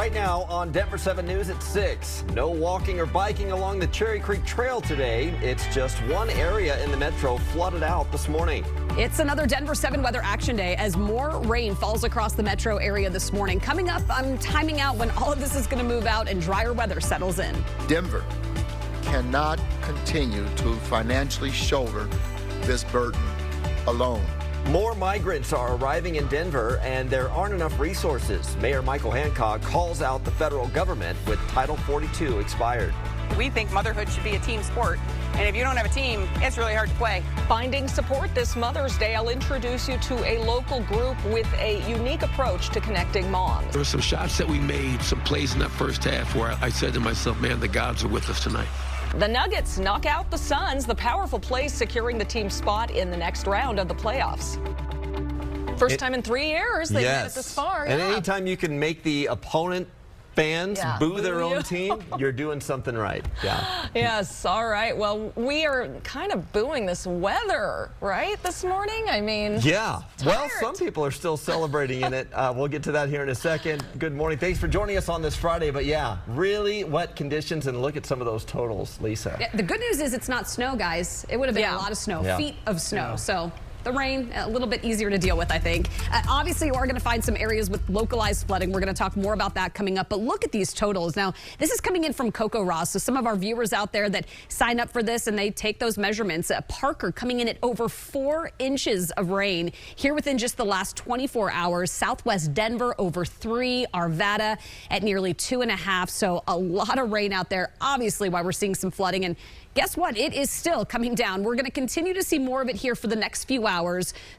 Right now on Denver 7 News at 6. No walking or biking along the Cherry Creek Trail today. It's just one area in the metro flooded out this morning. It's another Denver 7 weather action day as more rain falls across the metro area this morning. Coming up, I'm timing out when all of this is going to move out and drier weather settles in. Denver cannot continue to financially shoulder this burden alone. More migrants are arriving in Denver, and there aren't enough resources. Mayor Michael Hancock calls out the federal government with Title 42 expired. We think motherhood should be a team sport, and if you don't have a team, it's really hard to play. Finding support this Mother's Day, I'll introduce you to a local group with a unique approach to connecting moms. There were some shots that we made, some plays in that first half where I said to myself, man, the gods are with us tonight. The Nuggets knock out the Suns, the powerful plays securing the team's spot in the next round of the playoffs. First time in 3 years they've made it this far. And anytime you can make the opponent fans boo their own team, you're doing something right. Yeah. Yes. All right. Well, we are kind of booing this weather, right, this morning? I mean, yeah. Well, some people are still celebrating in it. We'll get to that here in a second. Good morning. Thanks for joining us on this Friday. But yeah, really wet conditions, and look at some of those totals, Lisa. Yeah, the good news is it's not snow, guys. It would have been a lot of snow, feet of snow. So the rain, a little bit easier to deal with, I think. Obviously, you are going to find some areas with localized flooding. We're going to talk more about that coming up. But look at these totals. Now, this is coming in from Coco Ross. So some of our viewers out there that sign up for this and they take those measurements. Parker coming in at over 4 inches of rain here within just the last 24 hours. Southwest Denver over 3. Arvada at nearly 2.5. So a lot of rain out there. Obviously, why we're seeing some flooding. And guess what? It is still coming down. We're going to continue to see more of it here for the next few hours.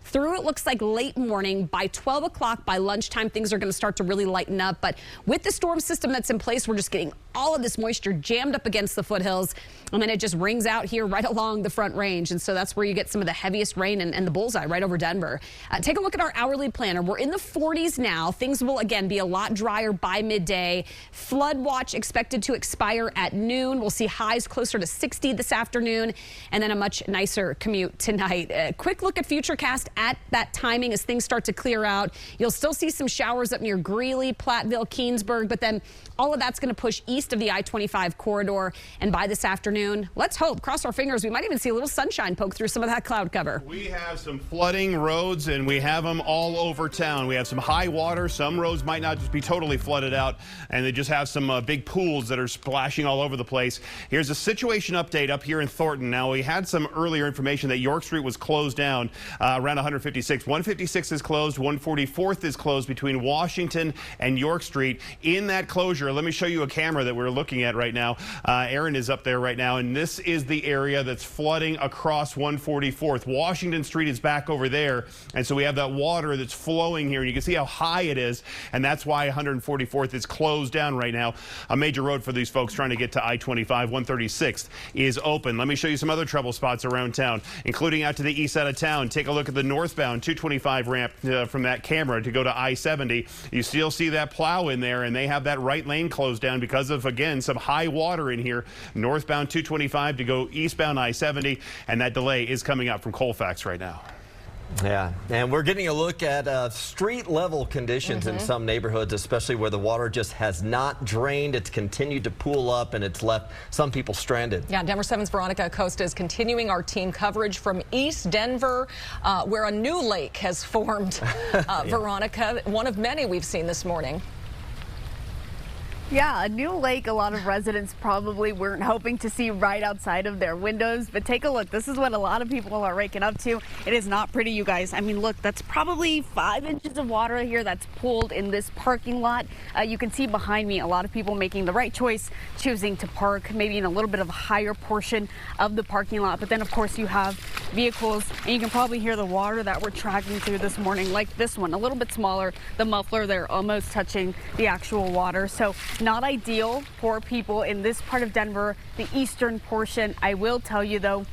Through it looks like late morning. By 12 o'clock, by lunchtime, things are going to start to really lighten up. But with the storm system that's in place, we're just getting all of this moisture jammed up against the foothills. And then it just rings out here right along the Front Range. And so that's where you get some of the heaviest rain and the bullseye right over Denver. Take a look at our hourly planner. We're in the 40s now. Things will, again, be a lot drier by midday. Flood watch expected to expire at noon. We'll see highs closer to 60 this afternoon, and then a much nicer commute tonight. A quick look at Futurecast at that timing as things start to clear out. You'll still see some showers up near Greeley, Platteville, Keensburg, but then all of that's going to push east of the I-25 corridor. And by this afternoon, let's hope, cross our fingers, we might even see a little sunshine poke through some of that cloud cover. We have some flooding roads, and we have them all over town. We have some high water. Some roads might not just be totally flooded out, and they just have some big pools that are splashing all over the place. Here's a situation update up here in Thornton. Now, we had some earlier information that York Street was closed down around 156. 156 is closed. 144th is closed between Washington and York Street. In that closure, let me show you a camera that we're looking at right now. Aaron is up there right now, and this is the area that's flooding across 144th. Washington Street is back over there, and so we have that water that's flowing here, and you can see how high it is, and that's why 144th is closed down right now. A major road for these folks trying to get to I-25. 136th is open. Let me show you some other trouble spots around town, including out to the east side of town. Take a look at the northbound 225 ramp from that camera to go to I-70. You still see that plow in there, and they have that right lane closed down because of, again, some high water in here. Northbound 225 to go eastbound I-70, and that delay is coming up from Colfax right now. Yeah, and we're getting a look at street level conditions in some neighborhoods, especially where the water just has not drained. It's continued to pool up, and it's left some people stranded. Yeah, Denver 7's Veronica Acosta is continuing our team coverage from East Denver, where a new lake has formed. Veronica, one of many we've seen this morning. Yeah, a new lake a lot of residents probably weren't hoping to see right outside of their windows. But take a look. This is what a lot of people are waking up to. It is not pretty, you guys. I mean, look, that's probably 5 inches of water here that's pooled in this parking lot. You can see behind me a lot of people making the right choice, choosing to park maybe in a little bit of a higher portion of the parking lot. But then, of course, you have vehicles, and you can probably hear the water that we're tracking through this morning, like this one, a little bit smaller. The muffler there almost touching the actual water. So not ideal for people in this part of Denver, the eastern portion. I will tell you, though,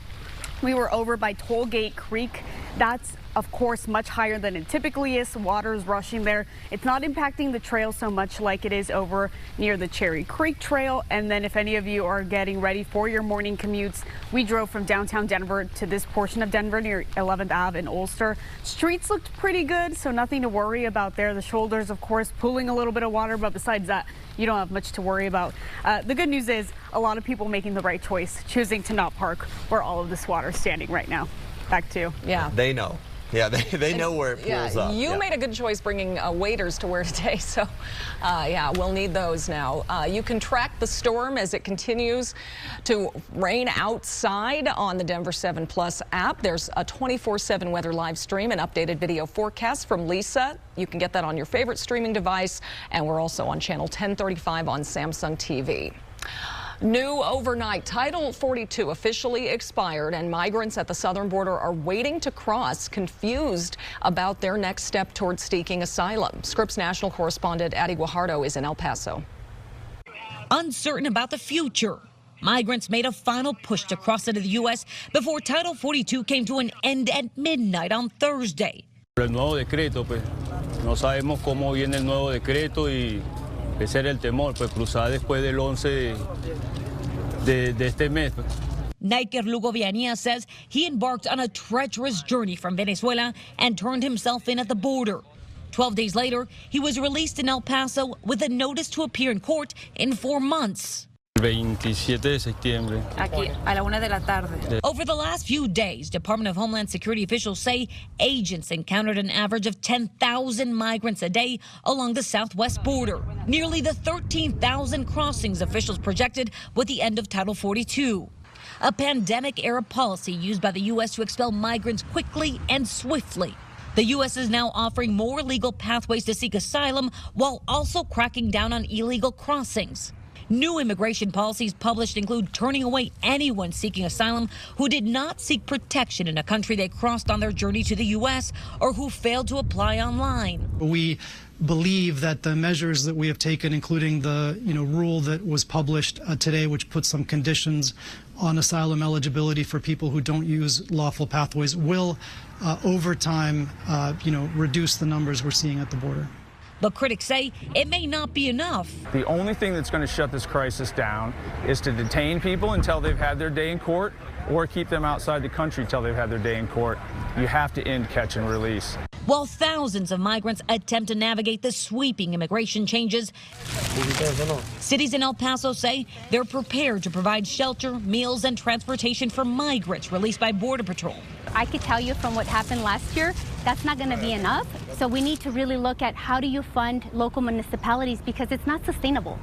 we were over by Tollgate Creek. That's of course, much higher than it typically is. Water is rushing there. It's not impacting the trail so much like it is over near the Cherry Creek Trail. And then if any of you are getting ready for your morning commutes, we drove from downtown Denver to this portion of Denver near 11th Ave in Ulster. Streets looked pretty good, so nothing to worry about there. The shoulders, of course, pulling a little bit of water, but besides that, you don't have much to worry about. The good news is a lot of people making the right choice, choosing to not park where all of this water is standing right now. Back to you. Yeah. They know. Yeah, they know where it pulls up. You made a good choice bringing waders to wear today, so yeah, we'll need those now. You can track the storm as it continues to rain outside on the Denver7 Plus app. There's a 24/7 weather live stream and updated video forecast from Lisa. You can get that on your favorite streaming device, and we're also on channel 1035 on Samsung TV. New overnight, Title 42 officially expired, and migrants at the southern border are waiting to cross, confused about their next step towards seeking asylum. Scripps national correspondent Adi Guajardo is in El Paso. Uncertain about the future, migrants made a final push to cross into the U.S. before Title 42 came to an end at midnight on Thursday. El nuevo decreto, pues, no sabemos cómo viene el nuevo decreto y ese era el temor, pues cruzar después del 11 de este mes. Niker Lugoviania says he embarked on a treacherous journey from Venezuela and turned himself in at the border. 12 days later, he was released in El Paso with a notice to appear in court in 4 months. 27 de septiembre. Aquí, a la 1 de la tarde. Over the last few days, Department of Homeland Security officials say agents encountered an average of 10,000 migrants a day along the southwest border. Nearly the 13,000 crossings officials projected with the end of Title 42. A pandemic-era policy used by the U.S. to expel migrants quickly and swiftly. The U.S. is now offering more legal pathways to seek asylum while also cracking down on illegal crossings. New immigration policies published include turning away anyone seeking asylum who did not seek protection in a country they crossed on their journey to the U.S. or who failed to apply online. We believe that the measures that we have taken, including the rule that was published today, which puts some conditions on asylum eligibility for people who don't use lawful pathways, will over time reduce the numbers we're seeing at the border. But critics say it may not be enough. The only thing that's going to shut this crisis down is to detain people until they've had their day in court or keep them outside the country until they've had their day in court. You have to end catch and release. While thousands of migrants attempt to navigate the sweeping immigration changes, cities in El Paso say they're prepared to provide shelter, meals, and transportation for migrants released by Border Patrol. I could tell you from what happened last year, that's not going to be enough. So we need to really look at how do you fund local municipalities, because it's not sustainable.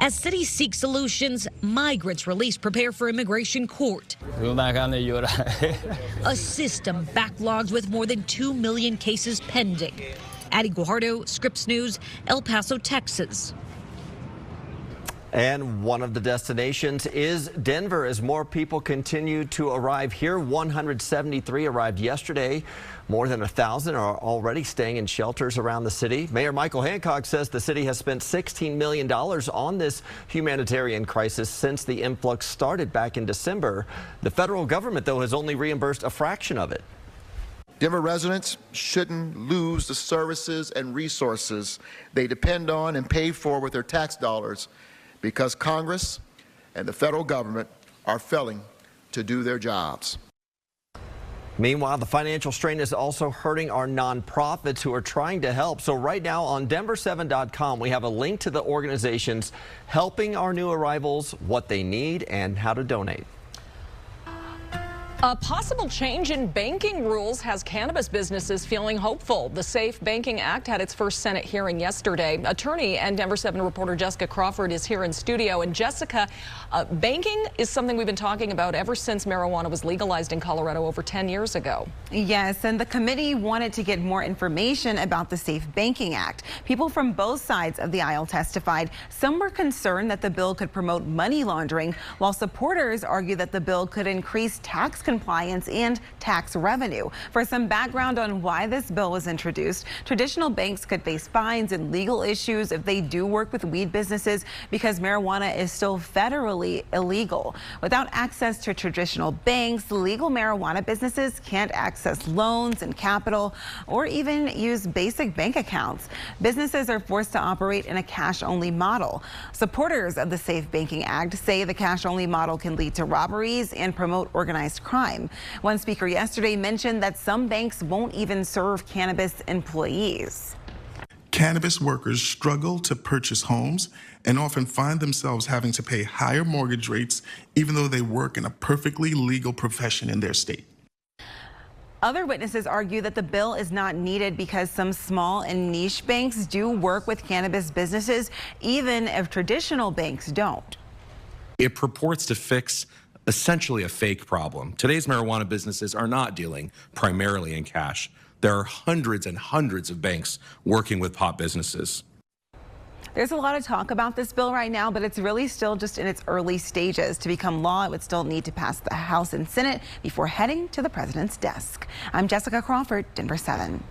As cities seek solutions, migrants released prepare for immigration court. A system backlogged with more than 2 million cases pending. Adi Guajardo, Scripps News, El Paso, Texas. And one of the destinations is Denver as more people continue to arrive here. 173 arrived yesterday. More than 1,000 are already staying in shelters around the city. Mayor Michael Hancock says the city has spent $16 million on this humanitarian crisis since the influx started back in December. The federal government, though, has only reimbursed a fraction of it. Denver residents shouldn't lose the services and resources they depend on and pay for with their tax dollars, because Congress and the federal government are failing to do their jobs. Meanwhile, the financial strain is also hurting our nonprofits who are trying to help. So right now on Denver7.com, we have a link to the organizations helping our new arrivals, what they need, and how to donate. A possible change in banking rules has cannabis businesses feeling hopeful. The Safe Banking Act had its first Senate hearing yesterday. Attorney and Denver7 reporter Jessica Crawford is here in studio. And Jessica, banking is something we've been talking about ever since marijuana was legalized in Colorado over 10 years ago. Yes, and the committee wanted to get more information about the Safe Banking Act. People from both sides of the aisle testified. Some were concerned that the bill could promote money laundering, while supporters argue that the bill could increase tax compliance and tax revenue. For some background on why this bill was introduced, traditional banks could face fines and legal issues if they do work with weed businesses because marijuana is still federally illegal. Without access to traditional banks, legal marijuana businesses can't access loans and capital or even use basic bank accounts. Businesses are forced to operate in a cash-only model. Supporters of the Safe Banking Act say the cash-only model can lead to robberies and promote organized crime. One speaker yesterday mentioned that some banks won't even serve cannabis employees. Cannabis workers struggle to purchase homes and often find themselves having to pay higher mortgage rates even though they work in a perfectly legal profession in their state. Other witnesses argue that the bill is not needed because some small and niche banks do work with cannabis businesses, even if traditional banks don't. It purports to fix essentially a fake problem. Today's marijuana businesses are not dealing primarily in cash. There are hundreds and hundreds of banks working with pot businesses. There's a lot of talk about this bill right now, but it's really still just in its early stages. To become law, it would still need to pass the House and Senate before heading to the president's desk. I'm Jessica Crawford, Denver 7.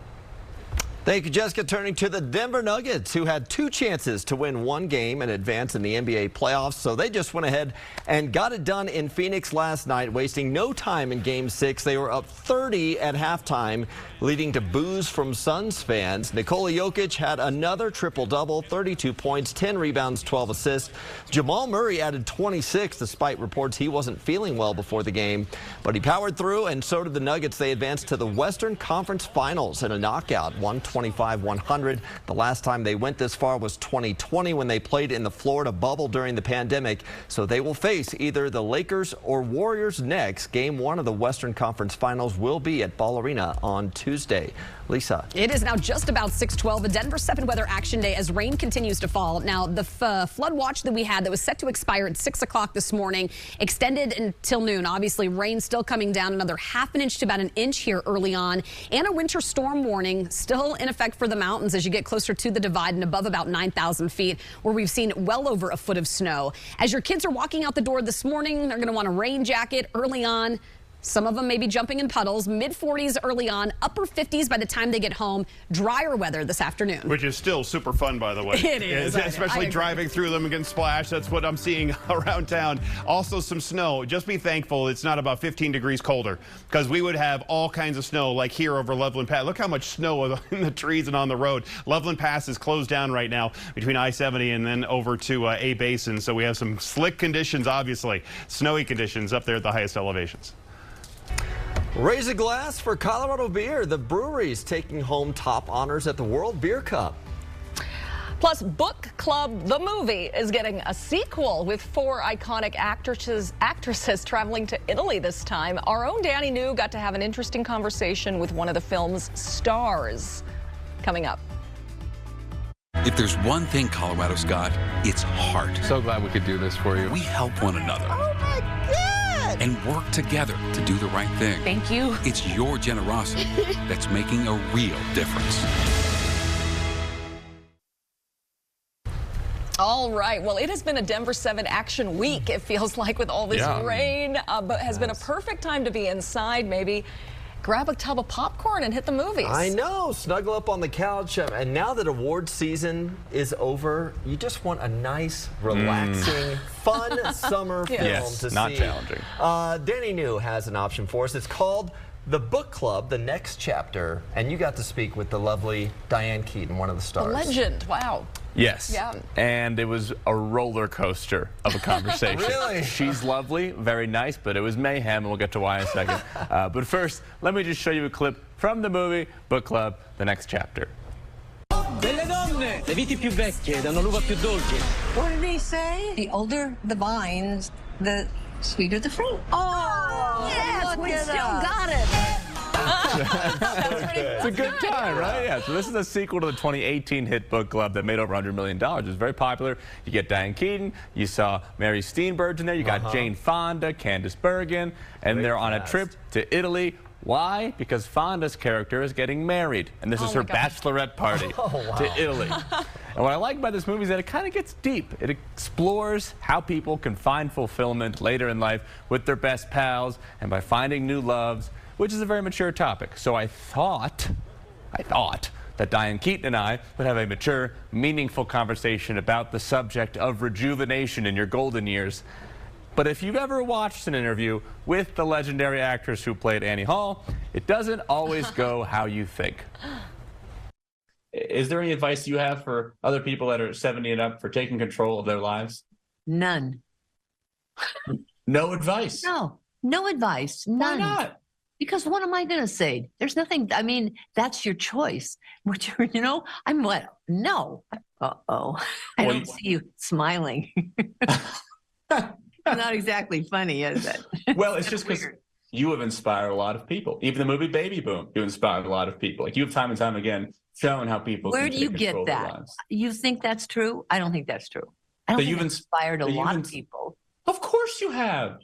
Thank you, Jessica. Turning to the Denver Nuggets, who had 2 chances to win 1 game and advance in the NBA playoffs. So they just went ahead and got it done in Phoenix last night, wasting no time in Game 6. They were up 30 at halftime, leading to boos from Suns fans. Nicole had another triple-double, 32 points, 10 rebounds, 12 assists. Jamal Murray added 26, despite reports he wasn't feeling well before the game. But he powered through, and so did the Nuggets. They advanced to the Western Conference Finals in a knockout, 125-100. The last time they went this far was 2020 when they played in the Florida bubble during the pandemic. So they will face either the Lakers or Warriors next. Game 1 of the Western Conference Finals will be at Ball Arena on Tuesday. Lisa. It is now just about 6:12, a Denver 7 weather action day as rain continues to fall. Now, the flood watch that we had that was set to expire at 6 o'clock this morning extended until noon. Obviously, rain still coming down another ½ an inch to about an inch here early on. And a winter storm warning still in effect for the mountains as you get closer to the divide and above about 9,000 feet, where we've seen well over a foot of snow. As your kids are walking out the door this morning, they're going to want a rain jacket early on. Some of them may be jumping in puddles. Mid-40s early on, upper 50s by the time they get home. Drier weather this afternoon. Which is still super fun, by the way. It is. Especially driving through them and getting splashed. That's what I'm seeing around town. Also some snow. Just be thankful it's not about 15 degrees colder, because we would have all kinds of snow like here over Loveland Pass. Look how much snow in the trees and on the road. Loveland Pass is closed down right now between I-70 and then over to A Basin. So we have some slick conditions, obviously. Snowy conditions up there at the highest elevations. Raise a glass for Colorado beer. The brewery's taking home top honors at the World Beer Cup. Plus, Book Club, the movie, is getting a sequel with 4 iconic actresses traveling to Italy this time. Our own Danny New got to have an interesting conversation with one of the film's stars. Coming up. If there's one thing Colorado's got, it's heart. So glad we could do this for you. We help one another. Oh my God! And work together to do the right thing. Thank you. It's your generosity that's making a real difference. All right. Well, it has been a Denver 7 action week, it feels like, with all this rain, but has been a perfect time to be inside, maybe grab a tub of popcorn and hit the movies. I know. Snuggle up on the couch. And now that award season is over, you just want a nice, relaxing, fun summer film to see. Not challenging. Danny New has an option for us. It's called The Book Club, The Next Chapter. And you got to speak with the lovely Diane Keaton, one of the stars. A legend. Wow. Yes. Yeah. And it was a roller coaster of a conversation. Really? She's lovely, very nice, but it was mayhem, and we'll get to why in a second. But first, let me just show you a clip from the movie Book Club, The Next Chapter. Delle donne, le viti più vecchie danno l'uva più dolce. What did he say? The older the vines, the sweeter the fruit. Oh, yes, we still got it. It's a good time, right? Yeah, so this is a sequel to the 2018 hit Book Club that made over $100 million. It was very popular. You get Diane Keaton, you saw Mary Steenburgen in there, you got Jane Fonda, Candice Bergen, and they're on a trip to Italy. Why? Because Fonda's character is getting married, and this is her bachelorette party to Italy. And what I like about this movie is that it kind of gets deep. It explores how people can find fulfillment later in life with their best pals and by finding new loves, which is a very mature topic. So I thought that Diane Keaton and I would have a mature, meaningful conversation about the subject of rejuvenation in your golden years. But if you've ever watched an interview with the legendary actress who played Annie Hall, it doesn't always go how you think. Is there any advice you have for other people that are 70 and up for taking control of their lives? None. No advice? No advice. None. Why not? Because what am I going to say? There's nothing. I mean, that's your choice. You know, I'm what? No. Uh-oh. I don't see you smiling. Not exactly funny, is it? Well, it's just because you have inspired a lot of people. Even the movie Baby Boom, you inspired a lot of people. Like, you have time and time again shown how people Where can do you take get control of their that? lives. You think that's true? I don't think that's true. I don't think you've inspired a lot of people. Of course you have.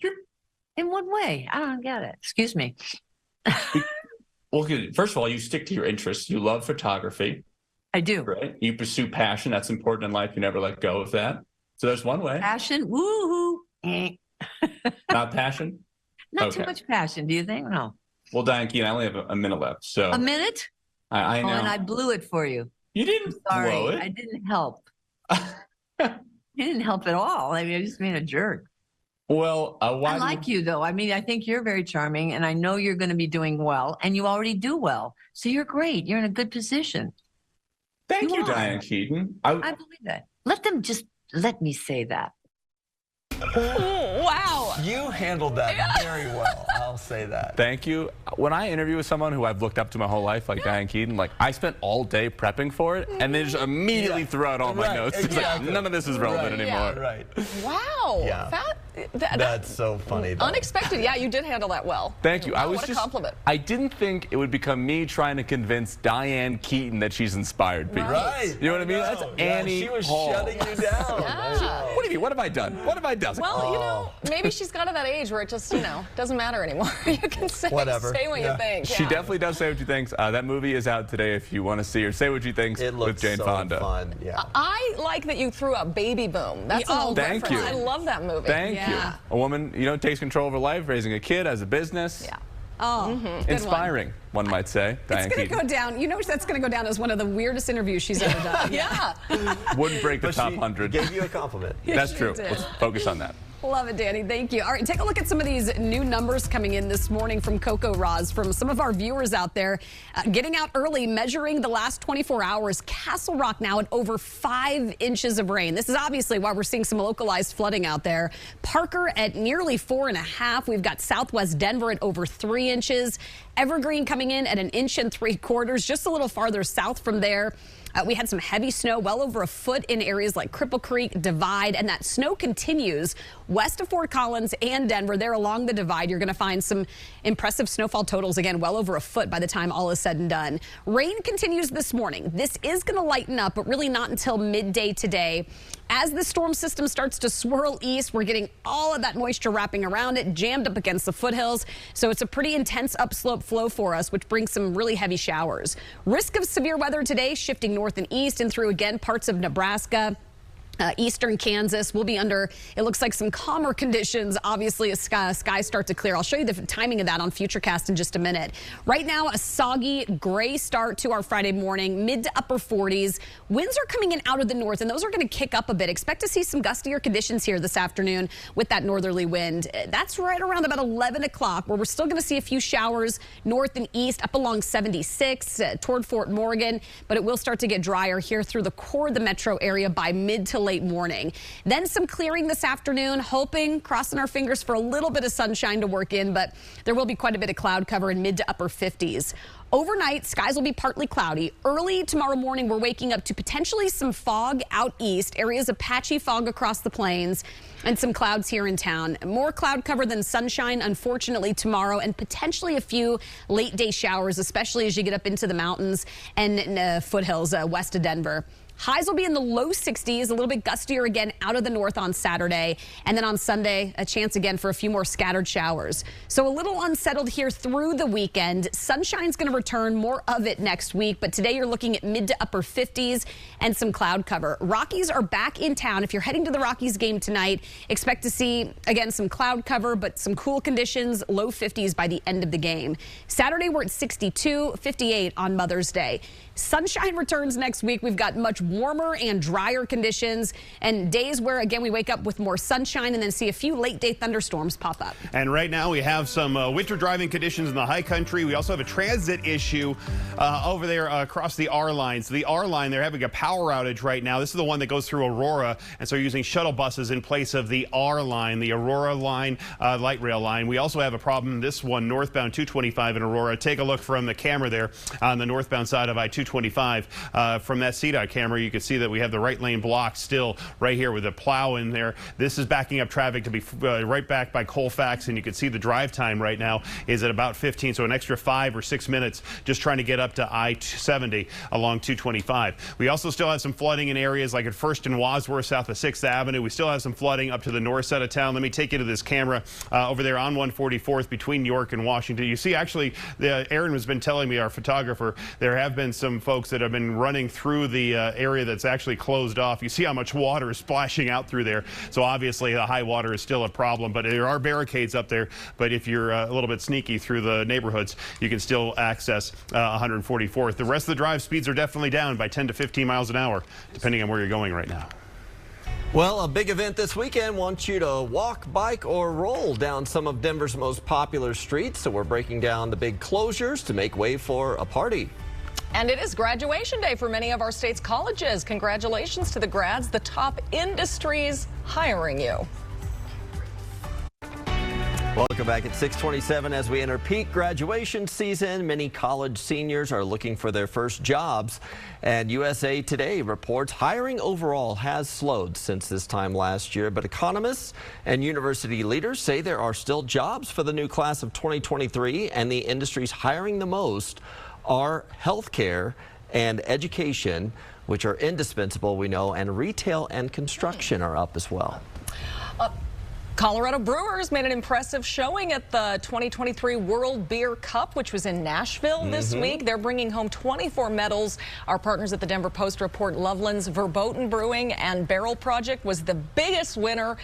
In what way? I don't get it. Excuse me. Well, first of all, you stick to your interests. You love photography. I do. Right? You pursue passion. That's important in life. You never let go of that. So there's one way. Passion? Woohoo. Not passion? Not too much passion, do you think? No. Well, Diane Keaton, I only have a minute left. So a minute? I know. Oh, and I blew it for you. You didn't blow it. I didn't help. You didn't help at all. I mean, I just made a jerk. Well, I like you, though. I mean, I think you're very charming, and I know you're going to be doing well, and you already do well. So you're great. You're in a good position. Thank you, Diane Keaton. I believe that. Let me say that. Wow. You handled that very well. I'll say that. Thank you. When I interview with someone who I've looked up to my whole life, like Diane Keaton, like I spent all day prepping for it, and they just immediately threw out all my notes. It's like, none of this is relevant anymore. Right. Wow. Yeah. That's so funny, though. Unexpected. Yeah, you did handle that well. Thank you. Wow, what a compliment. I didn't think it would become me trying to convince Diane Keaton that she's inspired people. Right. You know what I mean? That's Annie She was Hall. shutting you down. What do you mean? What have I done? What have I done? Well, you know, maybe she's got to that age where it just, you know, doesn't matter anymore. You can say what you think. She definitely does say what she thinks. That movie is out today if you want to see her say what she thinks with Jane Fonda. Fun. Yeah. I like that you threw out Baby Boom. That's a little thank different. you. I love that movie. Thank you. A woman, you know, takes control of her life, raising a kid, as a business. Yeah. Oh, inspiring, one might say. Diane It's going to Keaton. go down. You know, that's going to go down as one of the weirdest interviews she's ever done. Yeah. Wouldn't break the top 100. Gave you a compliment. That's She true. did. Let's focus on that. Love it, Danny. Thank you. All right, take a look at some of these new numbers coming in this morning from Coco Roz, from some of our viewers out there. Getting out early, measuring the last 24 hours. Castle Rock now at over 5 inches of rain. This is obviously why we're seeing some localized flooding out there. Parker at nearly 4.5. We've got Southwest Denver at over 3 inches. Evergreen coming in at 1.75 inches. Just a little farther south from there. We had some heavy snow, well over a foot in areas like Cripple Creek, Divide, and that snow continues west of Fort Collins and Denver. There along the Divide, you're going to find some impressive snowfall totals, again, well over a foot by the time all is said and done. Rain continues this morning. This is going to lighten up, but really not until midday today. As the storm system starts to swirl east, we're getting all of that moisture wrapping around it, jammed up against the foothills. So it's a pretty intense upslope flow for us, which brings some really heavy showers. Risk of severe weather today shifting north and east and through, again, parts of Nebraska. Eastern Kansas will be under, it looks like, some calmer conditions, obviously, as skies start to clear. I'll show you the timing of that on Futurecast in just a minute. Right now, a soggy gray start to our Friday morning, mid to upper 40s. Winds are coming in out of the north, and those are going to kick up a bit. Expect to see some gustier conditions here this afternoon with that northerly wind. That's right around about 11 o'clock, where we're still going to see a few showers north and east up along 76 toward Fort Morgan, but it will start to get drier here through the core of the metro area by mid to late morning. Then some clearing this afternoon, hoping, crossing our fingers for a little bit of sunshine to work in, but there will be quite a bit of cloud cover in mid to upper 50s. Overnight, skies will be partly cloudy. Early tomorrow morning, we're waking up to potentially some fog out east, areas of patchy fog across the plains, and some clouds here in town. More cloud cover than sunshine, unfortunately, tomorrow, and potentially a few late day showers, especially as you get up into the mountains and foothills west of Denver. Highs will be in the low 60s, a little bit gustier again out of the north on Saturday. And then on Sunday, a chance again for a few more scattered showers. So a little unsettled here through the weekend. Sunshine's going to return, more of it next week. But today you're looking at mid to upper 50s and some cloud cover. Rockies are back in town. If you're heading to the Rockies game tonight, expect to see, again, some cloud cover, but some cool conditions, low 50s by the end of the game. Saturday, we're at 62, 58 on Mother's Day. Sunshine returns next week. We've got much warmer and drier conditions and days where, again, we wake up with more sunshine and then see a few late-day thunderstorms pop up. And right now we have some winter driving conditions in the high country. We also have a transit issue over there across the R line. So the R line, they're having a power outage right now. This is the one that goes through Aurora, and so you're using shuttle buses in place of the R line, the Aurora line, light rail line. We also have a problem, this one, northbound 225 in Aurora. Take a look from the camera there on the northbound side of I-225. From that CDOT camera, you can see that we have the right lane blocked still right here with a plow in there. This is backing up traffic to be right back by Colfax, and you can see the drive time right now is at about 15, so an extra 5 or 6 minutes just trying to get up to I-70 along 225. We also still have some flooding in areas like at First and Wadsworth south of 6th Avenue. We still have some flooding up to the north side of town. Let me take you to this camera over there on 144th between York and Washington. You see, actually, Aaron has been telling me, our photographer, there have been some folks that have been running through the area that's actually closed off. You see how much water is splashing out through there. So obviously the high water is still a problem, but there are barricades up there. But if you're a little bit sneaky through the neighborhoods, you can still access 144th. The rest of the drive speeds are definitely down by 10 to 15 miles an hour, depending on where you're going right now. Well, a big event this weekend wants you to walk, bike, or roll down some of Denver's most popular streets. So we're breaking down the big closures to make way for a party. And it is graduation day for many of our state's colleges. Congratulations to the grads, the top industries hiring you. Welcome back at 6:27 as we enter peak graduation season. Many college seniors are looking for their first jobs. And USA Today reports hiring overall has slowed since this time last year. But economists and university leaders say there are still jobs for the new class of 2023, and the industries hiring the most are healthcare and education, which are indispensable, we know, and retail and construction are up as well. Colorado Brewers made an impressive showing at the 2023 World Beer Cup, which was in Nashville this week. They're bringing home 24 medals. Our partners at the Denver Post report Loveland's Verboten Brewing and Barrel Project was the biggest winner.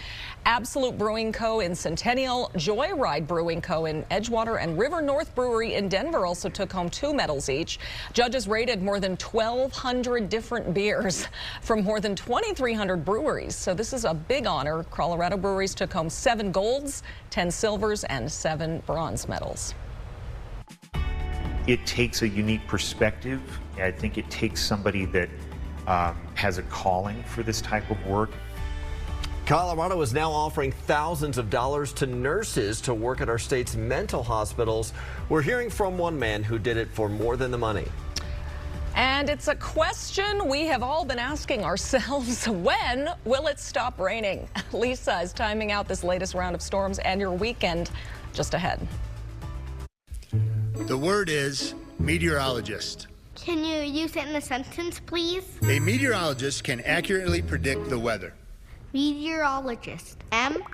Absolute Brewing Co. in Centennial, Joyride Brewing Co. in Edgewater, and River North Brewery in Denver also took home 2 medals each. Judges rated more than 1,200 different beers from more than 2,300 breweries. So this is a big honor. Colorado breweries took home 7 golds, 10 silvers, and 7 bronze medals. It takes a unique perspective. I think it takes somebody that has a calling for this type of work. Colorado is now offering thousands of dollars to nurses to work at our state's mental hospitals. We're hearing from one man who did it for more than the money. And it's a question we have all been asking ourselves. When will it stop raining? Lisa is timing out this latest round of storms and your weekend just ahead. The word is meteorologist. Can you use it in a sentence, please? A meteorologist can accurately predict the weather. Meteorologist. M-I-K-E-N-E-L-S-O-N.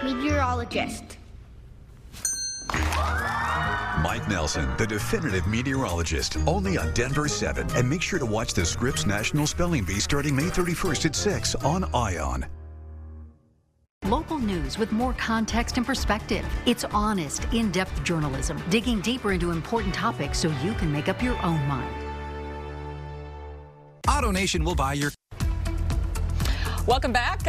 Meteorologist. Mike Nelson, the definitive meteorologist, only on Denver7. And make sure to watch the Scripps National Spelling Bee starting May 31st at 6 on ION. Local news with more context and perspective. It's honest, in-depth journalism, digging deeper into important topics so you can make up your own mind. AutoNation will buy your... Welcome back.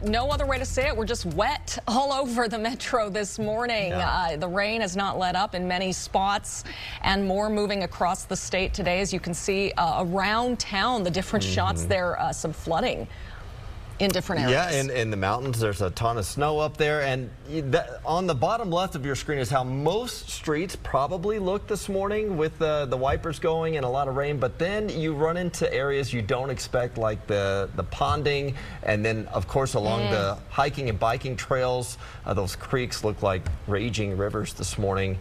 No other way to say it. We're just wet all over the metro this morning. Yeah. The rain has not let up in many spots, and more moving across the state today. As you can see around town, the different shots there, some flooding in different areas. Yeah, in the mountains, there's a ton of snow up there. And on the bottom left of your screen is how most streets probably look this morning with the wipers going and a lot of rain. But then you run into areas you don't expect, like the ponding. And then, of course, along the hiking and biking trails, those creeks look like raging rivers this morning.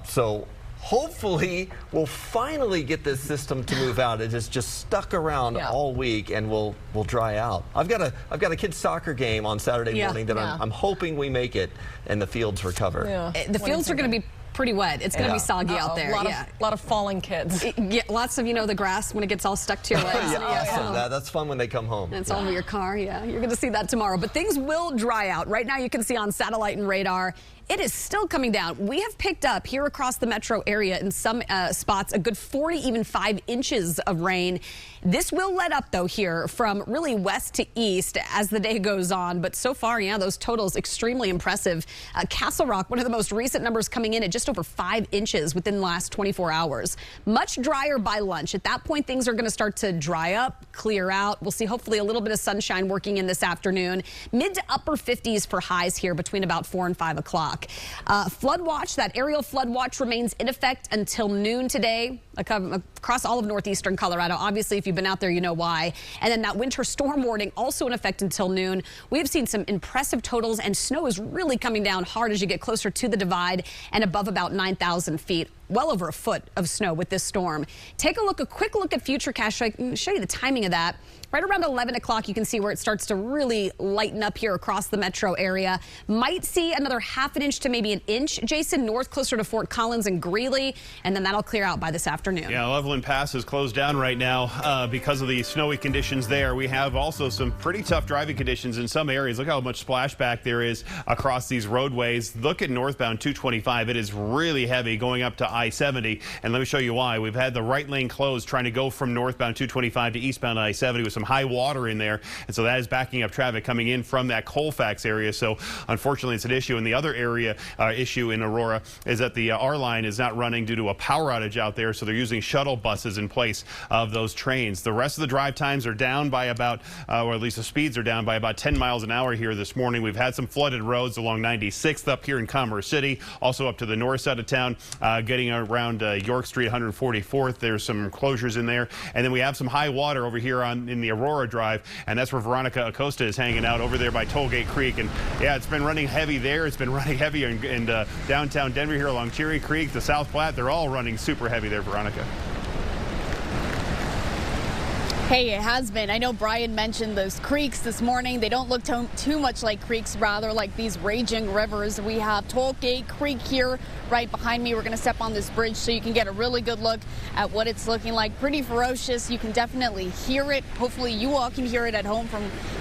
So hopefully we'll finally get this system to move out. It has just stuck around all week, and we'll dry out. I've got a kid's soccer game on Saturday morning that I'm hoping we make it and the fields recover. The fields are going to be pretty wet. It's going to be soggy out there. A lot of falling kids. Lots of, the grass when it gets all stuck to your legs. That's fun when they come home. And it's all over your car. Yeah, you're going to see that tomorrow. But things will dry out. Right now you can see on satellite and radar, it is still coming down. We have picked up here across the metro area in some spots a good 40, even 5 inches of rain. This will let up, though, here from really west to east as the day goes on. But so far, those totals extremely impressive. Castle Rock, one of the most recent numbers coming in at just over 5 inches within the last 24 hours. Much drier by lunch. At that point, things are going to start to dry up, clear out. We'll see hopefully a little bit of sunshine working in this afternoon. Mid to upper 50s for highs here between about 4 and 5 o'clock. Flood watch, that aerial flood watch remains in effect until noon today across all of northeastern Colorado. Obviously, if you've been out there, you know why. And then that winter storm warning also in effect until noon. We have seen some impressive totals, and snow is really coming down hard as you get closer to the divide and above about 9,000 feet. Well over a foot of snow with this storm. Take a quick look at Futurecast. I can show you the timing of that. Right around 11 o'clock, you can see where it starts to really lighten up here across the metro area. Might see another ½ inch to maybe an inch, Jason, north closer to Fort Collins and Greeley, and then that'll clear out by this afternoon. Yeah, Loveland Pass is closed down right now because of the snowy conditions there. We have also some pretty tough driving conditions in some areas. Look how much splashback there is across these roadways. Look at northbound 225. It is really heavy going up to I-70, and let me show you why. We've had the right lane closed trying to go from northbound 225 to eastbound I-70 with some high water in there, and so that is backing up traffic coming in from that Colfax area. So unfortunately it's an issue. And the other area issue in Aurora is that the R line is not running due to a power outage out there, so they're using shuttle buses in place of those trains. The rest of the drive times are down by about, or at least the speeds are down by about 10 miles an hour here this morning. We've had some flooded roads along 96th up here in Commerce City, also up to the north side of town, getting around York Street, 144th. There's some closures in there, and then we have some high water over here in the Aurora Drive, and that's where Veronica Acosta is hanging out over there by Tollgate Creek. And yeah, it's been running heavy there. It's been running heavy in downtown Denver here along Cherry Creek, the South Platte. They're all running super heavy there, Veronica. Hey, it has been. I know Brian mentioned those creeks this morning. They don't look too much like creeks, rather like these raging rivers. We have Tollgate Creek here right behind me. We're going to step on this bridge so you can get a really good look at what it's looking like. Pretty ferocious. You can definitely hear it. Hopefully you all can hear it at home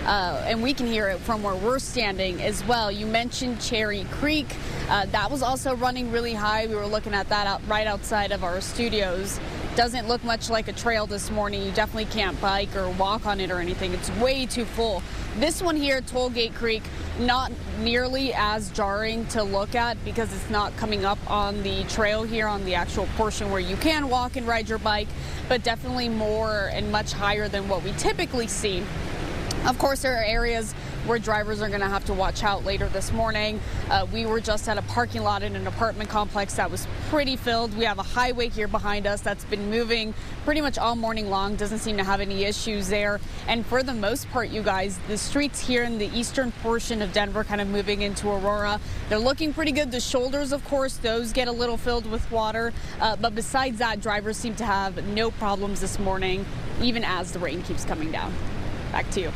and we can hear it from where we're standing as well. You mentioned Cherry Creek. That was also running really high. We were looking at that right outside of our studios. Doesn't look much like a trail this morning. You definitely can't bike or walk on it or anything. It's way too full. This one here, Tollgate Creek, not nearly as jarring to look at because it's not coming up on the trail here on the actual portion where you can walk and ride your bike, but definitely more and much higher than what we typically see. Of course, there are areas where drivers are going to have to watch out later this morning. We were just at a parking lot in an apartment complex that was pretty filled. We have a highway here behind us that's been moving pretty much all morning long. Doesn't seem to have any issues there. And for the most part, you guys, the streets here in the eastern portion of Denver kind of moving into Aurora, they're looking pretty good. The shoulders, of course, those get a little filled with water. But besides that, drivers seem to have no problems this morning, even as the rain keeps coming down. Back to you.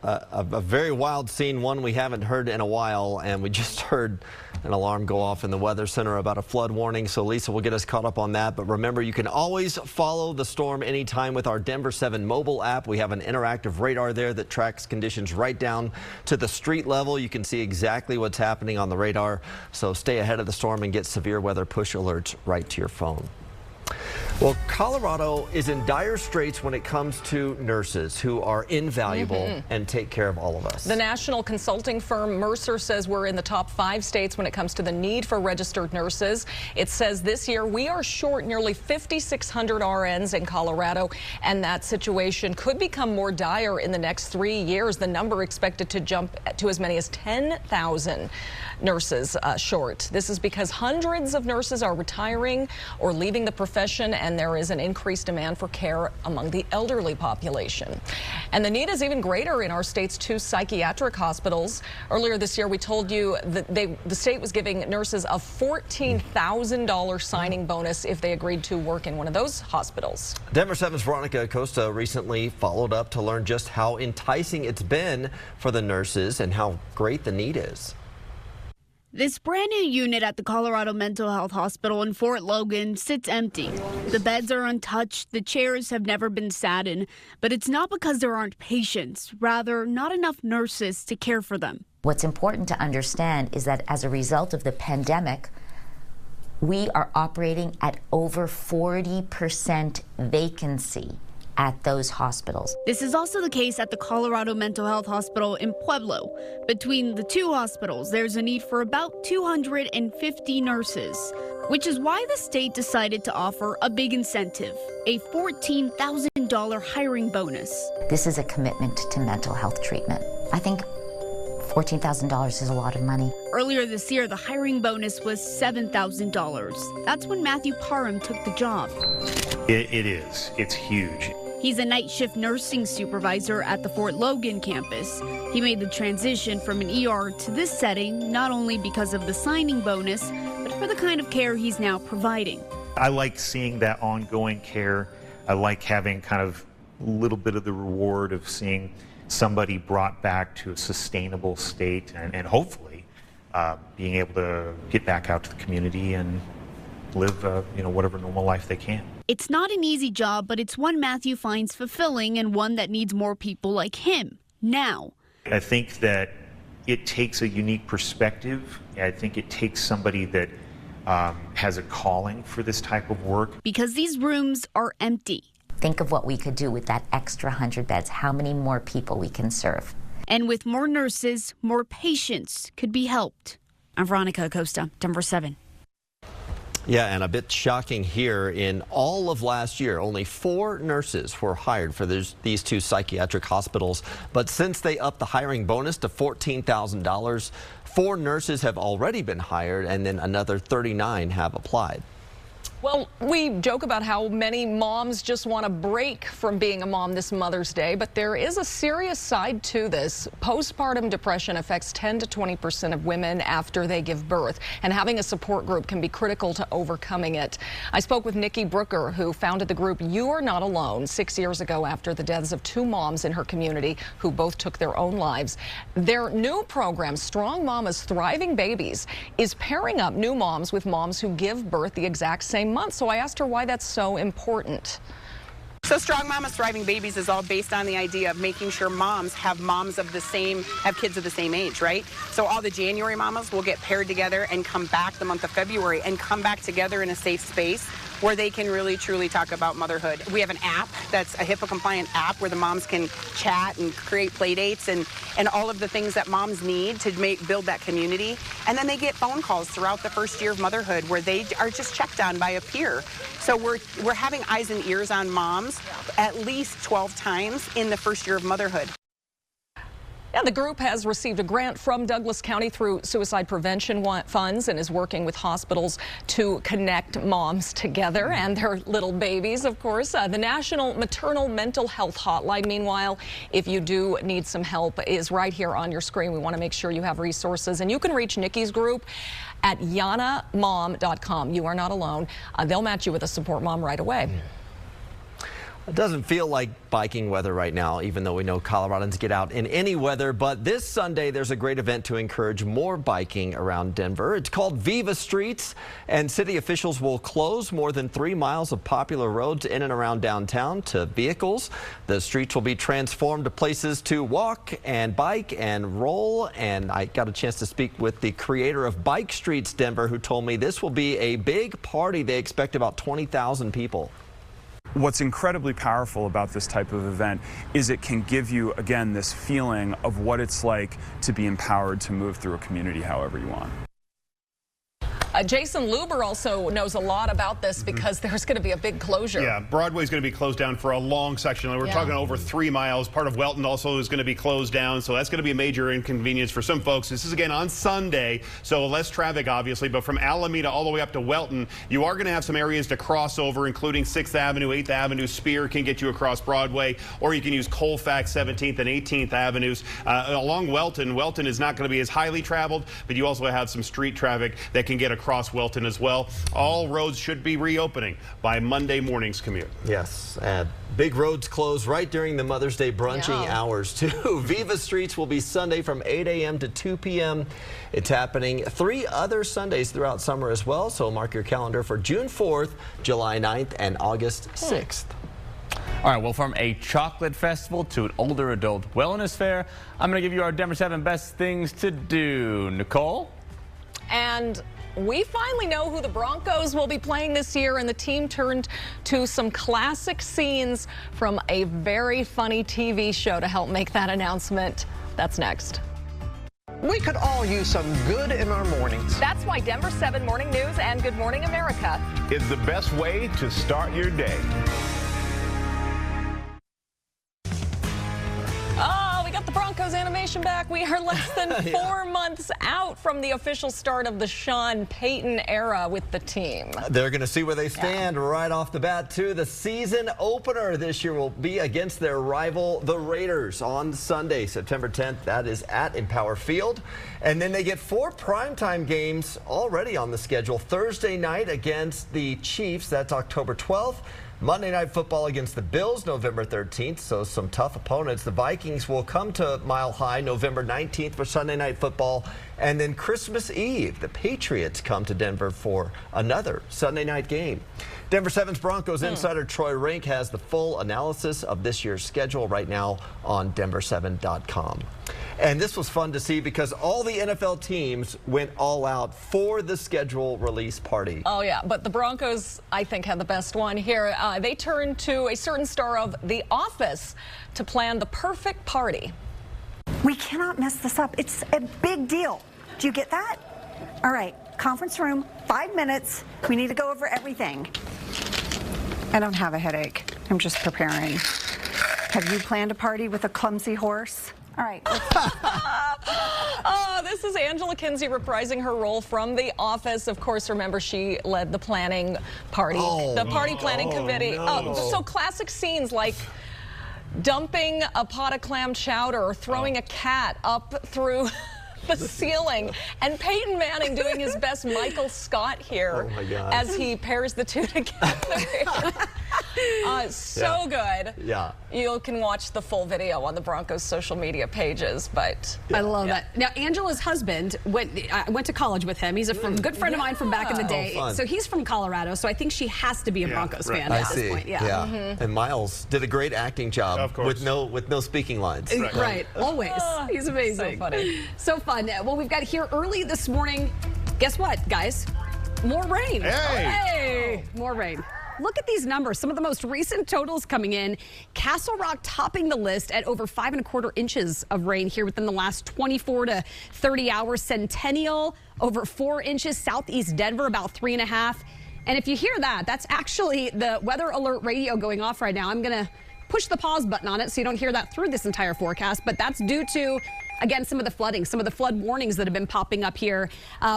A very wild scene, one we haven't heard in a while, and we just heard an alarm go off in the Weather Center about a flood warning. So Lisa will get us caught up on that. But remember, you can always follow the storm anytime with our Denver7 mobile app. We have an interactive radar there that tracks conditions right down to the street level. You can see exactly what's happening on the radar. So stay ahead of the storm and get severe weather push alerts right to your phone. Well, Colorado is in dire straits when it comes to nurses who are invaluable and take care of all of us. The national consulting firm Mercer says we're in the top 5 states when it comes to the need for registered nurses. It says this year we are short nearly 5,600 RNs in Colorado, and that situation could become more dire in the next 3 years. The number expected to jump to as many as 10,000 nurses short. This is because hundreds of nurses are retiring or leaving the profession, and there is an increased demand for care among the elderly population. And the need is even greater in our state's 2 psychiatric hospitals. Earlier this year, we told you that the state was giving nurses a $14,000 signing bonus if they agreed to work in one of those hospitals. Denver7's Veronica Acosta recently followed up to learn just how enticing it's been for the nurses and how great the need is. This brand new unit at the Colorado Mental Health Hospital in Fort Logan sits empty. The beds are untouched, the chairs have never been sat in, but it's not because there aren't patients, rather not enough nurses to care for them. What's important to understand is that as a result of the pandemic, we are operating at over 40% vacancy at those hospitals. This is also the case at the Colorado Mental Health Hospital in Pueblo. Between the 2 hospitals, there's a need for about 250 nurses, which is why the state decided to offer a big incentive, a $14,000 hiring bonus. This is a commitment to mental health treatment. I think $14,000 is a lot of money. Earlier this year, the hiring bonus was $7,000. That's when Matthew Parham took the job. It is. It's huge. He's a night shift nursing supervisor at the Fort Logan campus. He made the transition from an ER to this setting not only because of the signing bonus, but for the kind of care he's now providing. I like seeing that ongoing care. I like having kind of a little bit of the reward of seeing somebody brought back to a sustainable state and hopefully being able to get back out to the community and live whatever normal life they can. It's not an easy job, but it's one Matthew finds fulfilling and one that needs more people like him now. I think that it takes a unique perspective. I think it takes somebody that has a calling for this type of work. Because these rooms are empty. Think of what we could do with that extra 100 beds, how many more people we can serve. And with more nurses, more patients could be helped. I'm Veronica Acosta, Denver7. Yeah, and a bit shocking here, in all of last year, only 4 nurses were hired for these 2 psychiatric hospitals. But since they upped the hiring bonus to $14,000, 4 nurses have already been hired, and then another 39 have applied. Well, we joke about how many moms just want a break from being a mom this Mother's Day, but there is a serious side to this. Postpartum depression affects 10 to 20% of women after they give birth, and having a support group can be critical to overcoming it. I spoke with Nikki Brooker, who founded the group You Are Not Alone 6 years ago after the deaths of 2 moms in her community who both took their own lives. Their new program, Strong Mamas Thriving Babies, is pairing up new moms with moms who give birth the exact same month. So I asked her why that's so important. So Strong Mamas Thriving Babies is all based on the idea of making sure moms have kids of the same age, right? So all the January mamas will get paired together and come back the month of February and come back together in a safe space where they can really truly talk about motherhood. We have an app that's a HIPAA compliant app where the moms can chat and create play dates and all of the things that moms need to build that community. And then they get phone calls throughout the first year of motherhood where they are just checked on by a peer. So we're having eyes and ears on moms at least 12 times in the first year of motherhood. Yeah, the group has received a grant from Douglas County through suicide prevention funds and is working with hospitals to connect moms together and their little babies, of course. The National Maternal Mental Health Hotline, meanwhile, if you do need some help, is right here on your screen. We want to make sure you have resources, and you can reach Nikki's group at yanamom.com. You are not alone. They'll match you with a support mom right away. It doesn't feel like biking weather right now, even though we know Coloradans get out in any weather. But this Sunday, there's a great event to encourage more biking around Denver. It's called Viva Streets, and city officials will close more than 3 miles of popular roads in and around downtown to vehicles. The streets will be transformed to places to walk and bike and roll. And I got a chance to speak with the creator of Bike Streets Denver, who told me this will be a big party. They expect about 20,000 people. What's incredibly powerful about this type of event is it can give you, again, this feeling of what it's like to be empowered to move through a community however you want. Jayson Luber also knows a lot about this because there's going to be a big closure. Yeah, Broadway's going to be closed down for a long section. We're talking over 3 miles. Part of Welton also is going to be closed down, so that's going to be a major inconvenience for some folks. This is again on Sunday, so less traffic obviously, but from Alameda all the way up to Welton, you are going to have some areas to cross over, including 6th Avenue, 8th Avenue. Spear can get you across Broadway, or you can use Colfax, 17th and 18th Avenues. Along Welton is not going to be as highly traveled, but you also have some street traffic that can get across Welton as well. All roads should be reopening by Monday morning's commute. Yes, and big roads close right during the Mother's Day brunching hours too. Viva Streets will be Sunday from 8 a.m. to 2 p.m. It's happening 3 other Sundays throughout summer as well, so mark your calendar for June 4th, July 9th, and August 6th. All right, well, from a chocolate festival to an older adult wellness fair, I'm going to give you our Denver 7 best things to do. Nicole? And we finally know who the Broncos will be playing this year, and the team turned to some classic scenes from a very funny TV show to help make that announcement. That's next. We could all use some good in our mornings. That's why Denver7 Morning News and Good Morning America is the best way to start your day. Oh, we got the Broncos animation back. We are less than 4 months out from the official start of the Sean Payton era with the team. They're going to see where they stand right off the bat, too. The season opener this year will be against their rival, the Raiders, on Sunday, September 10th. That is at Empower Field. And then they get 4 primetime games already on the schedule. Thursday night against the Chiefs. That's October 12th. Monday Night Football against the Bills, November 13th, so some tough opponents. The Vikings will come to Mile High November 19th for Sunday Night Football. And then Christmas Eve, the Patriots come to Denver for another Sunday night game. Denver 7's Broncos insider Troy Rink has the full analysis of this year's schedule right now on Denver7.com. And this was fun to see because all the NFL teams went all out for the schedule release party. Oh, yeah, but the Broncos, I think, had the best one here. They turned to a certain star of The Office to plan the perfect party. We cannot mess this up. It's a big deal. Do you get that? All right, conference room, 5 minutes. We need to go over everything. I don't have a headache. I'm just preparing. Have you planned a party with a clumsy horse? All right. Oh, this is Angela Kinsey reprising her role from The Office. Of course, remember, she led the planning party, the party planning committee. No. So classic scenes like dumping a pot of clam chowder or throwing a cat up through the ceiling, and Peyton Manning doing his best Michael Scott here as he pairs the two together. So good. Yeah. You can watch the full video on the Broncos social media pages, but I love that. Now, Angela's husband went to college with him. He's a good friend of mine from back in the day. So he's from Colorado, so I think she has to be a Broncos fan at this point. And Miles did a great acting job with no speaking lines. Right. Always. He's amazing. So funny. So fun. Well, we've got here early this morning. Guess what, guys? More rain. Hey! More rain. Look at these numbers. Some of the most recent totals coming in. Castle Rock topping the list at over 5¼ inches of rain here within the last 24 to 30 hours. Centennial over 4 inches. Southeast Denver about 3.5. And if you hear that, that's actually the weather alert radio going off right now. I'm going to push the pause button on it so you don't hear that through this entire forecast. But that's due to, again, some of the flooding, some of the flood warnings that have been popping up here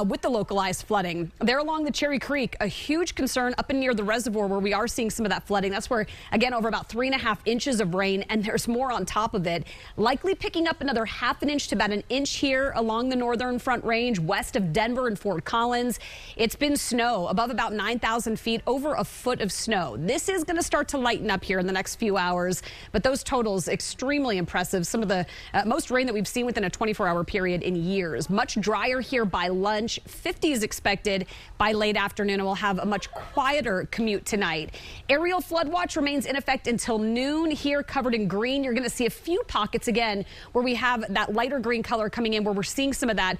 with the localized flooding. There along the Cherry Creek, a huge concern up and near the reservoir where we are seeing some of that flooding. That's where, again, over about 3.5 inches of rain, and there's more on top of it. Likely picking up another 1/2 inch to about 1 inch here along the northern Front Range, west of Denver and Fort Collins. It's been snow above about 9,000 feet, over a foot of snow. This is going to start to lighten up here in the next few hours, but those totals extremely impressive. Some of the most rain that we've seen within a 24-hour period in years. Much drier here by lunch. 50 is expected by late afternoon, and we'll have a much quieter commute tonight. Aerial flood watch remains in effect until noon here, covered in green. You're going to see a few pockets again where we have that lighter green color coming in, where we're seeing some of that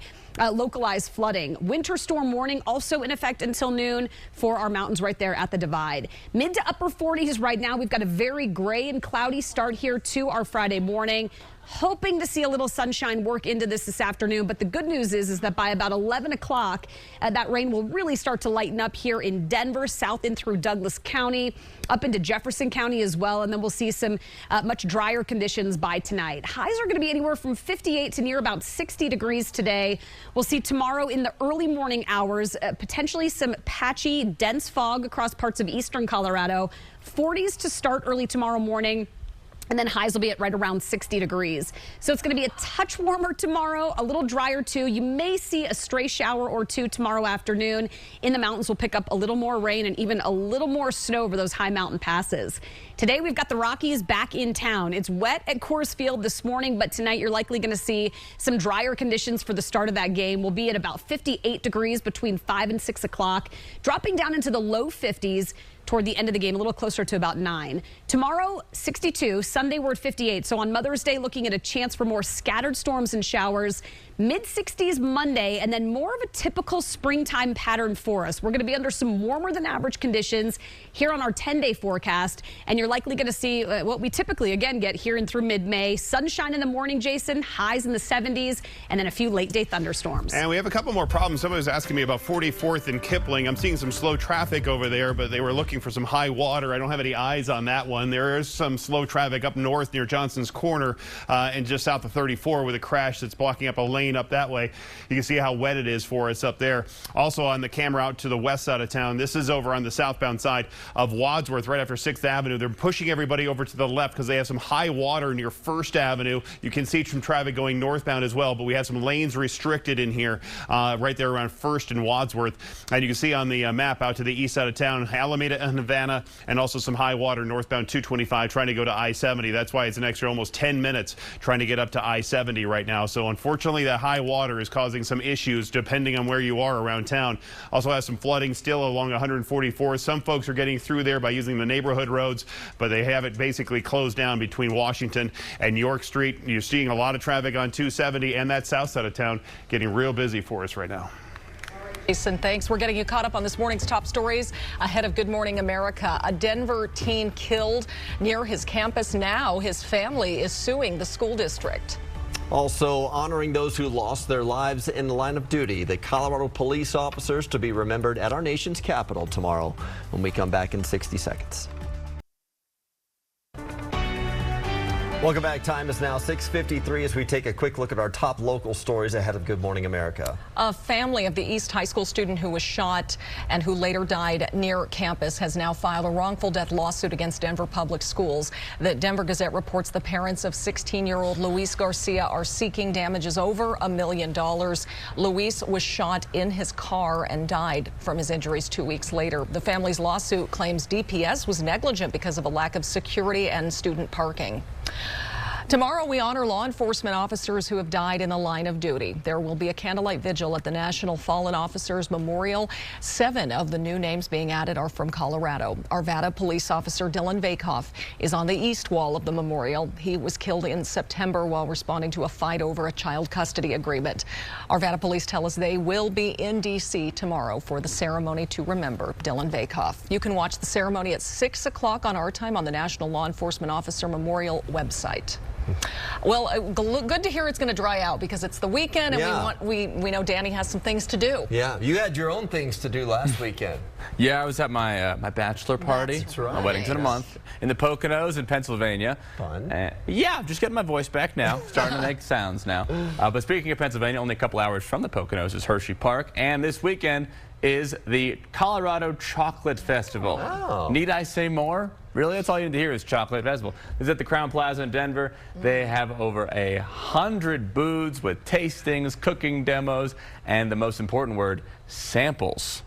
localized flooding. Winter storm warning also in effect until noon for our mountains right there at the divide. Mid to upper 40s right now. We've got a very gray and cloudy start here to our Friday morning. Hoping to see a little sunshine work into this afternoon, but the good news is that by about 11 o'clock, that rain will really start to lighten up here in Denver, south in through Douglas County, up into Jefferson County as well, and then we'll see some much drier conditions by tonight. Highs are going to be anywhere from 58 to near about 60 degrees today. We'll see tomorrow in the early morning hours, potentially some patchy, dense fog across parts of eastern Colorado. 40s to start early tomorrow morning. And then highs will be at right around 60 degrees. So it's going to be a touch warmer tomorrow, a little drier too. You may see a stray shower or two tomorrow afternoon. In the mountains, we'll pick up a little more rain and even a little more snow over those high mountain passes. Today, we've got the Rockies back in town. It's wet at Coors Field this morning, but tonight you're likely going to see some drier conditions for the start of that game. We'll be at about 58 degrees between 5 and 6 o'clock, dropping down into the low 50s toward the end of the game, a little closer to about 9. Tomorrow, 62. Sunday, we're at 58. So on Mother's Day, looking at a chance for more scattered storms and showers. Mid-60s Monday, and then more of a typical springtime pattern for us. We're going to be under some warmer than average conditions here on our 10-day forecast, and you're likely going to see what we typically, again, get here and through mid-May. Sunshine in the morning, Jason, highs in the 70s, and then a few late-day thunderstorms. And we have a couple more problems. Somebody was asking me about 44th and Kipling. I'm seeing some slow traffic over there, but they were looking for some high water. I don't have any eyes on that one. There is some slow traffic up north near Johnson's Corner and just south of 34 with a crash that's blocking up a lane up that way. You can see how wet it is for us up there. Also on the camera out to the west side of town, this is over on the southbound side of Wadsworth, right after 6th Avenue. They're pushing everybody over to the left because they have some high water near 1st Avenue. You can see some traffic going northbound as well, but we have some lanes restricted in here right there around 1st and Wadsworth. And you can see on the map out to the east side of town, Alameda and Havana, and also some high water northbound 225 trying to go to I-70. That's why it's an extra almost 10 minutes trying to get up to I-70 right now. So unfortunately, that high water is causing some issues depending on where you are around town. Also has some flooding still along 144. Some folks are getting through there by using the neighborhood roads, but they have it basically closed down between Washington and York Street. You're seeing a lot of traffic on 270 and that south side of town getting real busy for us right now. Jason, thanks. We're getting you caught up on this morning's top stories ahead of Good Morning America. A Denver teen killed near his campus. Now his family is suing the school district. Also honoring those who lost their lives in the line of duty. The Colorado police officers to be remembered at our nation's capital tomorrow when we come back in 60 seconds. Welcome back. Time is now 6:53 as we take a quick look at our top local stories ahead of Good Morning America. A family of the East High School student who was shot and who later died near campus has now filed a wrongful death lawsuit against Denver Public Schools. The Denver Gazette reports the parents of 16-year-old Luis Garcia are seeking damages over $1 million. Luis was shot in his car and died from his injuries 2 weeks later. The family's lawsuit claims DPS was negligent because of a lack of security and student parking. Tomorrow, we honor law enforcement officers who have died in the line of duty. There will be a candlelight vigil at the National Fallen Officers Memorial. 7 of the new names being added are from Colorado. Arvada police officer Dylan Vakoff is on the east wall of the memorial. He was killed in September while responding to a fight over a child custody agreement. Arvada police tell us they will be in D.C. tomorrow for the ceremony to remember Dylan Vakoff. You can watch the ceremony at 6 o'clock on our time on the National Law Enforcement Officer Memorial website. Well, good to hear it's going to dry out because it's the weekend and we know Danny has some things to do. Yeah, you had your own things to do last weekend. Yeah, I was at my my bachelor party. That's right. My wedding's in a month in the Poconos in Pennsylvania. Fun. Yeah, just getting my voice back now. Starting to make sounds now. But speaking of Pennsylvania, only a couple hours from the Poconos is Hershey Park, and this weekend is the Colorado Chocolate Festival. Oh. Need I say more? Really, that's all you need to hear is Chocolate Festival. It's at the Crown Plaza in Denver. They have over 100 booths with tastings, cooking demos, and the most important word, samples.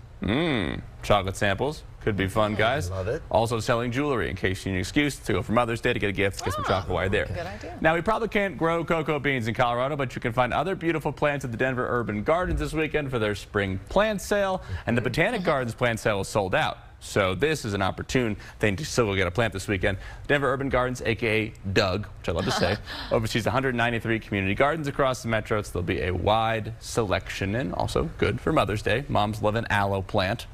Chocolate samples. Could be fun, guys. Love it. Also selling jewelry in case you need an excuse to go for Mother's Day to get a gift, get some chocolate while you're there. Good idea. Now, we probably can't grow cocoa beans in Colorado, but you can find other beautiful plants at the Denver Urban Gardens this weekend for their spring plant sale, and the Botanic Gardens plant sale is sold out. So this is an opportune thing to still go get a plant this weekend. Denver Urban Gardens, a.k.a. Doug, which I love to say, oversees 193 community gardens across the metro. So there'll be a wide selection, and also good for Mother's Day. Moms love an aloe plant.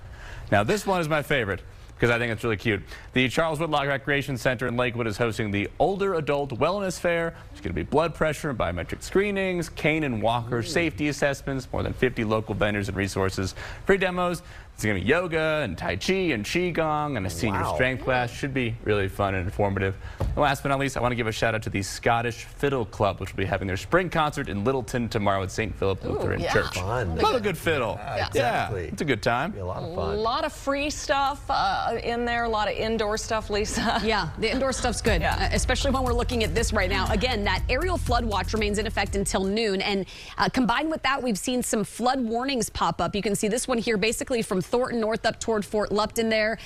Now this one is my favorite, because I think it's really cute. The Charles Whitlock Recreation Center in Lakewood is hosting the Older Adult Wellness Fair. There's going to be blood pressure and biometric screenings, cane and walker safety assessments, more than 50 local vendors and resources, free demos. It's going to be yoga and tai chi and qigong and a senior strength class. Should be really fun and informative. And last but not least, I want to give a shout out to the Scottish Fiddle Club, which will be having their spring concert in Littleton tomorrow at St. Philip Lutheran Church. Fun. Love a good fiddle. Exactly. Yeah, it's a good time. Be a lot of fun. A lot of free stuff in there, a lot of indoor stuff, Lisa. Yeah, the indoor stuff's good, especially when we're looking at this right now. Again, that aerial flood watch remains in effect until noon, and combined with that, we've seen some flood warnings pop up. You can see this one here, basically from Thornton north up toward Fort Lupton there.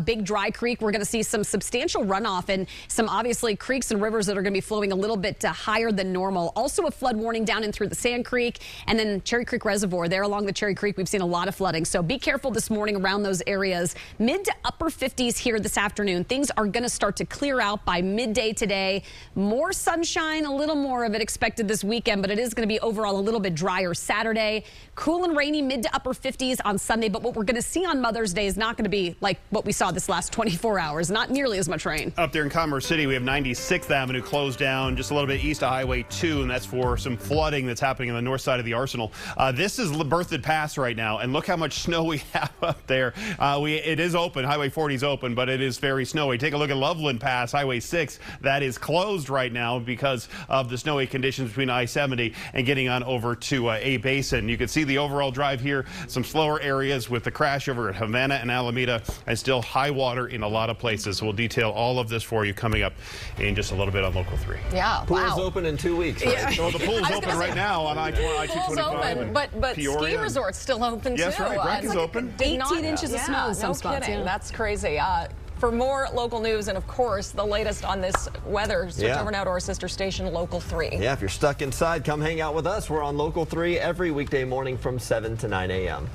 Big Dry Creek, we're going to see some substantial runoff and some obviously creeks and rivers that are going to be flowing a little bit higher than normal. Also a flood warning down in through the Sand Creek, and then Cherry Creek Reservoir there along the Cherry Creek. We've seen a lot of flooding, so be careful this morning around those areas. Mid to upper 50s here this afternoon. Things are going to start to clear out by midday today. More sunshine, a little more of it expected this weekend, but it is going to be overall a little bit drier Saturday. Cool and rainy mid to upper 50s on Sunday, but what we're going to see on Mother's Day is not going to be like what we saw this last 24 hours. Not nearly as much rain. Up there in Commerce City, we have 96th Avenue closed down just a little bit east of Highway 2, and that's for some flooding that's happening on the north side of the Arsenal. This is Berthoud Pass right now, and look how much snow we have up there. It is open. Highway 40 is open, but it is very snowy. Take a look at Loveland Pass, Highway 6. That is closed right now because of the snowy conditions between I-70 and getting on over to A Basin. You can see the overall drive here. Some slower areas with the crash over at Havana and Alameda, and still high water in a lot of places. So we'll detail all of this for you coming up in just a little bit on Local 3. Yeah, Pool's open in 2 weeks, right? Yeah. So the pool's open right now on I-225. Pool's open, but ski resort's still open too. Yes, right. Breck is open. 18 inches of snow in some spots. Kidding. That's crazy. For more local news and, of course, the latest on this weather, switch over now to our sister station, Local 3. Yeah, if you're stuck inside, come hang out with us. We're on Local 3 every weekday morning from 7 to 9 a.m.